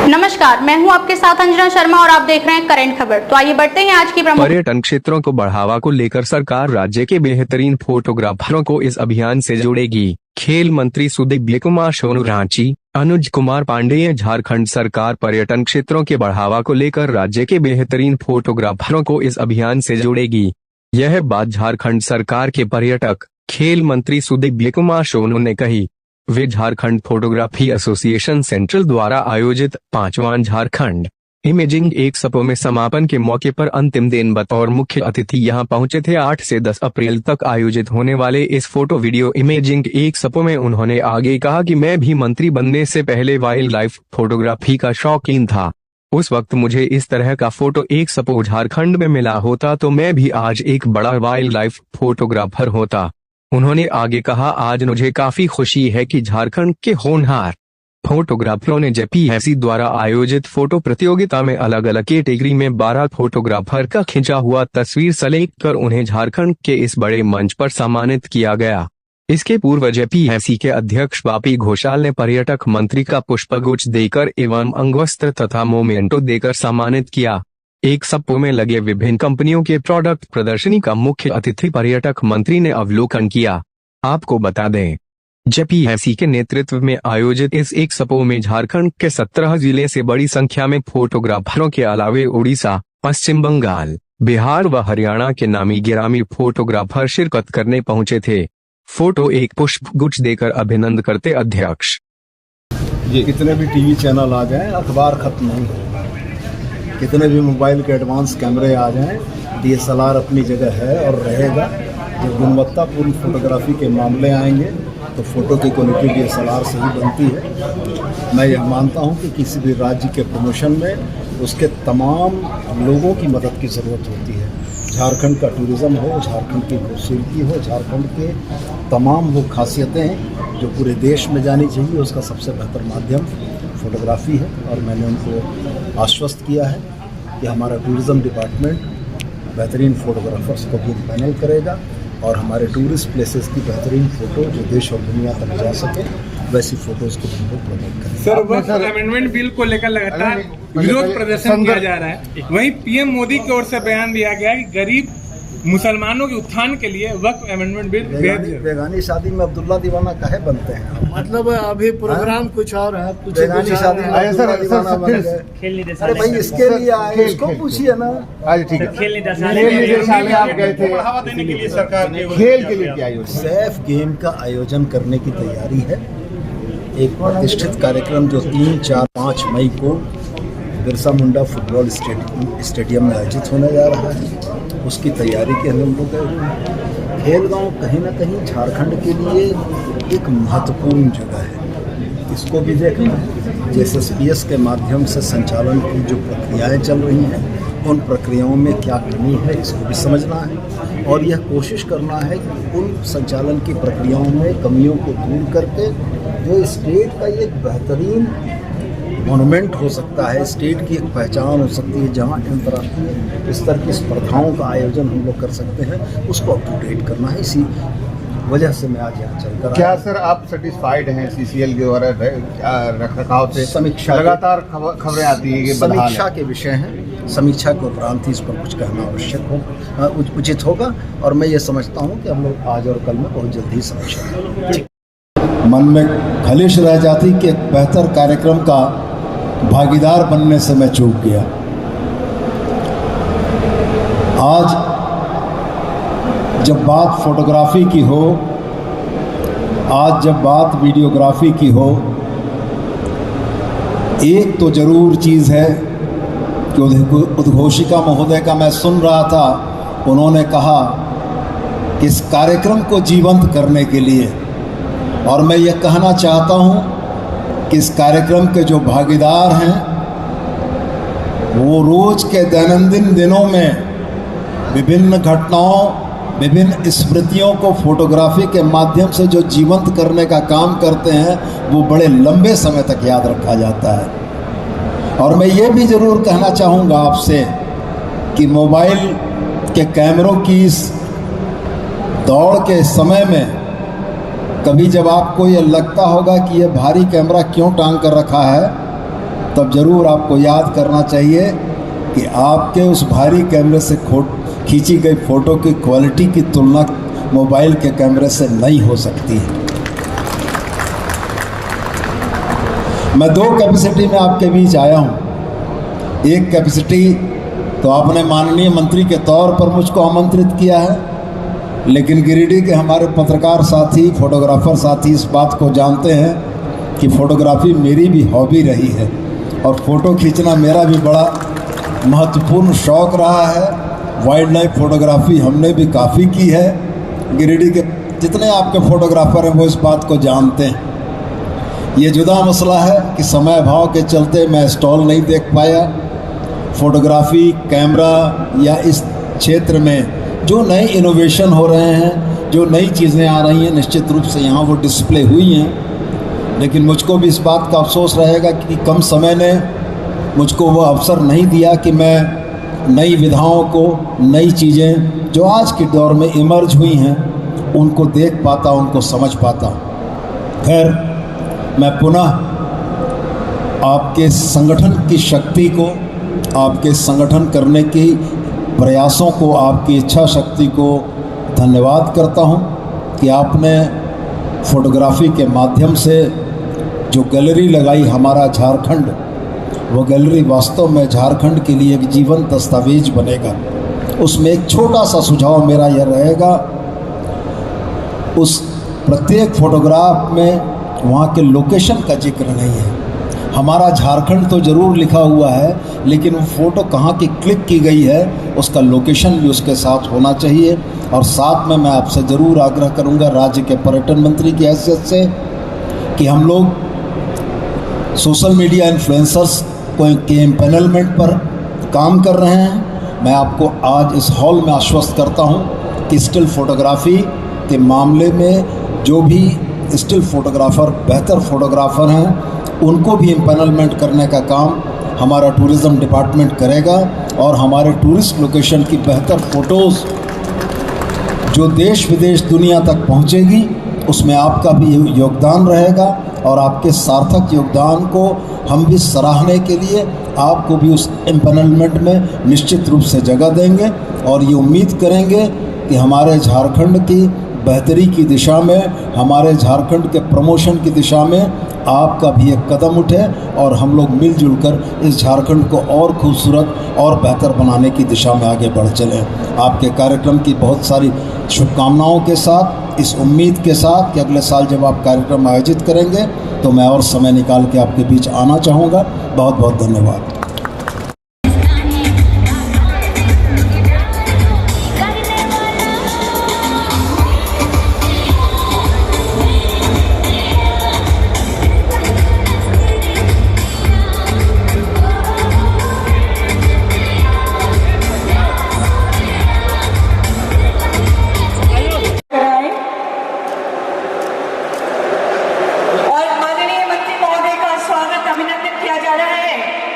नमस्कार, मैं हूं आपके साथ अंजना शर्मा और आप देख रहे हैं करंट खबर। तो आइए बढ़ते हैं आज की प्रमुख। पर्यटन क्षेत्रों को बढ़ावा को लेकर सरकार राज्य के बेहतरीन फोटोग्राफरों को इस अभियान से जोड़ेगी। खेल मंत्री सुदीव्य कुमार सोनू रांची, अनुज कुमार पांडेय झारखंड सरकार पर्यटन क्षेत्रों के बढ़ावा को लेकर राज्य के बेहतरीन फोटोग्राफरों को इस अभियान से जोड़ेगी। यह बात झारखंड सरकार के पर्यटक खेल मंत्री सुदीव्य कुमार सोनू ने कही। वे झारखंड फोटोग्राफी एसोसिएशन सेंट्रल द्वारा आयोजित 5वां झारखंड इमेजिंग एक्सपो में समापन के मौके पर अंतिम दिन बतौर मुख्य अतिथि यहां पहुंचे थे। 8 से 10 अप्रैल तक आयोजित होने वाले इस फोटो वीडियो इमेजिंग एक्सपो में उन्होंने आगे कहा कि मैं भी मंत्री बनने से पहले वाइल्ड लाइफ फोटोग्राफी का शौकीन था। उस वक्त मुझे इस तरह का फोटो एक्सपो झारखंड में मिला होता तो मैं भी आज एक बड़ा वाइल्ड लाइफ फोटोग्राफर होता। उन्होंने आगे कहा, आज मुझे काफी खुशी है कि झारखंड के होनहार फोटोग्राफरों ने जेपीएससी द्वारा आयोजित फोटो प्रतियोगिता में अलग अलग कैटेगरी में 12 फोटोग्राफर का खिंचा हुआ तस्वीर सेलेक्ट कर उन्हें झारखंड के इस बड़े मंच पर सम्मानित किया गया। इसके पूर्व जेपीएससी के अध्यक्ष बापी घोषाल ने पर्यटक मंत्री का पुष्पगुच्छ देकर एवं अंगवस्त्र तथा मोमेंटो देकर सम्मानित किया। एक्सपो में लगे विभिन्न कंपनियों के प्रोडक्ट प्रदर्शनी का मुख्य अतिथि पर्यटक मंत्री ने अवलोकन किया। आपको बता दें, जेपीएससी के नेतृत्व में आयोजित इस एक्सपो में झारखंड के 17 जिले से बड़ी संख्या में फोटोग्राफरों के अलावे उड़ीसा, पश्चिम बंगाल, बिहार व हरियाणा के नामी गिरामी फोटोग्राफर शिरकत करने पहुंचे थे। फोटो एक पुष्पगुच्छ देकर अभिनंदन करते अध्यक्ष। ये कितने भी टीवी चैनल आ जाएं, अखबार खत्म नहीं होगा। कितने भी मोबाइल के एडवांस कैमरे आ जाएं, डीएसएलआर अपनी जगह है और रहेगा। जब गुणवत्तापूर्ण फोटोग्राफी के मामले आएंगे तो फोटो की क्वालिटी डीएसएलआर से ही बनती है। मैं यह मानता हूं कि किसी भी राज्य के प्रमोशन में उसके तमाम लोगों की मदद की ज़रूरत होती है। झारखंड का टूरिज़्म हो, झारखंड की खूबसूरती हो, झारखंड के तमाम वो खासियतें हैं जो पूरे देश में जानी चाहिए, उसका सबसे बेहतर माध्यम फोटोग्राफी है। और मैंने उनको आश्वस्त किया है कि हमारा टूरिज़्म डिपार्टमेंट बेहतरीन फोटोग्राफर्स को भी पैनल करेगा और हमारे टूरिस्ट प्लेसेस की बेहतरीन फ़ोटो जो देश और दुनिया तक जा सके वैसी फ़ोटोज़ को हम लोग प्रमोट करेंगे। सर, वक्त अमेंडमेंट बिल को लेकर लगातार विरोध प्रदर्शन किया जा रहा है। वहीं पीएम मोदी की ओर से बयान दिया गया कि गरीब मुसलमानों के उत्थान के लिए वक्त अमेंडमेंट बिल बेगानी शादी में अब्दुल्ला दीवाना काहे बनते हैं? मतलब अभी प्रोग्राम कुछ और है, कुछ बेगानी शादी में अब्दुल्ला दीवाना बन गए। अरे भाई, इसके लिए आए, इसको पूछिए ना। आज ठीक है, खेल निदेशालय आप गए थे, बढ़ावा देने के लिए सरकार ने खेल के लिए क्या योजना? सैफ गेम का आयोजन करने की तैयारी है। एक प्रतिष्ठित कार्यक्रम जो 3, 4, 5 मई को बिरसा मुंडा फुटबॉल स्टेडियम में आयोजित होने जा रहा है, उसकी तैयारी के हम लोग खेल गाँव कहीं ना कहीं झारखंड के लिए एक महत्वपूर्ण जगह है। इसको भी देखना है। जेएसएसपीएस के माध्यम से संचालन की जो प्रक्रियाएं चल रही हैं, उन प्रक्रियाओं में क्या कमी है इसको भी समझना है और यह कोशिश करना है कि उन संचालन की प्रक्रियाओं में कमियों को दूर करके जो स्टेट का एक बेहतरीन मोनूमेंट हो सकता है, स्टेट की एक पहचान हो सकती है, जहां अंतर्राष्ट्रीय स्तर की स्पर्धाओं का आयोजन हम लोग कर सकते हैं, उसको अप टू डेट करना है। इसी वजह से मैं आज यहाँ चलकर क्या सर आप सेटिस्फाइड हैं सीसीएल के द्वारा रखरखाव से? समीक्षा लगातार खबरें आती है कि समीक्षा के विषय हैं। समीक्षा के उपरांत ही इस पर कुछ कहना आवश्यक हो, उचित होगा और मैं ये समझता हूँ कि हम लोग आज और कल में बहुत जल्द ही समीक्षा करेंगे। मन में खलिश रह जाती कि एक बेहतर कार्यक्रम का भागीदार बनने से मैं चूक गया। आज जब बात फोटोग्राफी की हो, आज जब बात वीडियोग्राफी की हो, एक तो ज़रूर चीज़ है कि उद्घोषिका महोदय का मैं सुन रहा था, उन्होंने कहा कि इस कार्यक्रम को जीवंत करने के लिए, और मैं ये कहना चाहता हूँ कि इस कार्यक्रम के जो भागीदार हैं वो रोज़ के दैनंदिन दिनों में विभिन्न घटनाओं, विभिन्न स्मृतियों को फोटोग्राफी के माध्यम से जो जीवंत करने का काम करते हैं, वो बड़े लंबे समय तक याद रखा जाता है। और मैं ये भी ज़रूर कहना चाहूँगा आपसे कि मोबाइल के कैमरों की इस दौड़ के समय में कभी जब आपको ये लगता होगा कि ये भारी कैमरा क्यों टांग कर रखा है, तब ज़रूर आपको याद करना चाहिए कि आपके उस भारी कैमरे से खींची गई फ़ोटो की क्वालिटी की तुलना मोबाइल के कैमरे से नहीं हो सकती है। मैं 2 कैपेसिटी में आपके बीच आया हूँ। एक कैपेसिटी तो आपने माननीय मंत्री के तौर पर मुझको आमंत्रित किया है, लेकिन गिरिडीह के हमारे पत्रकार साथी, फोटोग्राफर साथी इस बात को जानते हैं कि फ़ोटोग्राफी मेरी भी हॉबी रही है और फ़ोटो खींचना मेरा भी बड़ा महत्वपूर्ण शौक़ रहा है। वाइल्ड लाइफ फ़ोटोग्राफी हमने भी काफ़ी की है। गिरिडीह के जितने आपके फ़ोटोग्राफ़र हैं वो इस बात को जानते हैं। ये जुदा मसला है कि समय अभाव के चलते मैं स्टॉल नहीं देख पाया। फ़ोटोग्राफी, कैमरा या इस क्षेत्र में जो नए इनोवेशन हो रहे हैं, जो नई चीज़ें आ रही हैं, निश्चित रूप से यहाँ वो डिस्प्ले हुई हैं। लेकिन मुझको भी इस बात का अफसोस रहेगा कि कम समय ने मुझको वो अवसर नहीं दिया कि मैं नई विधाओं को, नई चीज़ें जो आज के दौर में इमर्ज हुई हैं उनको देख पाता, उनको समझ पाता। खैर, मैं पुनः आपके संगठन की शक्ति को, आपके संगठन करने की प्रयासों को, आपकी इच्छा शक्ति को धन्यवाद करता हूं कि आपने फ़ोटोग्राफी के माध्यम से जो गैलरी लगाई हमारा झारखंड, वो गैलरी वास्तव में झारखंड के लिए एक जीवंत दस्तावेज बनेगा। उसमें एक छोटा सा सुझाव मेरा यह रहेगा, उस प्रत्येक फ़ोटोग्राफ में वहाँ के लोकेशन का जिक्र नहीं है। हमारा झारखंड तो ज़रूर लिखा हुआ है, लेकिन वो फ़ोटो कहाँ की क्लिक की गई है उसका लोकेशन भी उसके साथ होना चाहिए। और साथ में मैं आपसे ज़रूर आग्रह करूँगा राज्य के पर्यटन मंत्री की हैसियत से कि हम लोग सोशल मीडिया इन्फ्लुएंसर्स के एम्पैनलमेंट पर काम कर रहे हैं। मैं आपको आज इस हॉल में आश्वस्त करता हूं कि स्टिल फ़ोटोग्राफ़ी के मामले में जो भी स्टिल फ़ोटोग्राफ़र बेहतर फ़ोटोग्राफ़र हैं उनको भी एम्पैनलमेंट करने का काम हमारा टूरिज़्म डिपार्टमेंट करेगा और हमारे टूरिस्ट लोकेशन की बेहतर फ़ोटोज़ जो देश विदेश दुनिया तक पहुंचेगी उसमें आपका भी योगदान रहेगा। और आपके सार्थक योगदान को हम भी सराहने के लिए आपको भी उस एम्पैनलमेंट में निश्चित रूप से जगह देंगे और ये उम्मीद करेंगे कि हमारे झारखंड की बेहतरी की दिशा में, हमारे झारखंड के प्रमोशन की दिशा में आपका भी एक कदम उठे और हम लोग मिलजुल कर इस झारखंड को और खूबसूरत और बेहतर बनाने की दिशा में आगे बढ़ चलें। आपके कार्यक्रम की बहुत सारी शुभकामनाओं के साथ, इस उम्मीद के साथ कि अगले साल जब आप कार्यक्रम आयोजित करेंगे तो मैं और समय निकाल के आपके बीच आना चाहूँगा। बहुत बहुत धन्यवाद।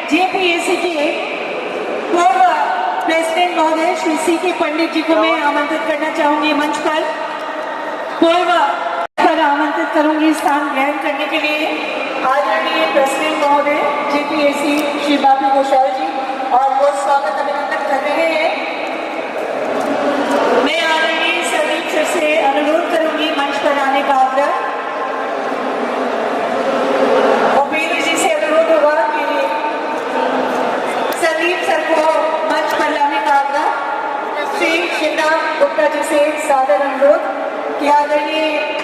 जेपीएससी के पूर्व प्रेसिडेंट महोदय श्री सी.के. पंडित जी को मैं आमंत्रित करना चाहूंगी मंच पर। पूर्व पर आमंत्रित करूंगी स्थान ग्रहण करने के लिए आदरणीय प्रेसिडेंट महोदय जेपीएससी श्री बापी घोषाल जी, और वो स्वागत अभिनंदन कर रहे हैं। मैं आदरणीय संदीप सर से अनुरोध करूंगी मंच पर आने का आग्रह। उपेंद्र जी से अनुरोध होगा कि संदीप सर को मंच पर लाने का आग्रह। श्री शिवराम गुप्ता जी से सादर अनुरोध कि आदरणीय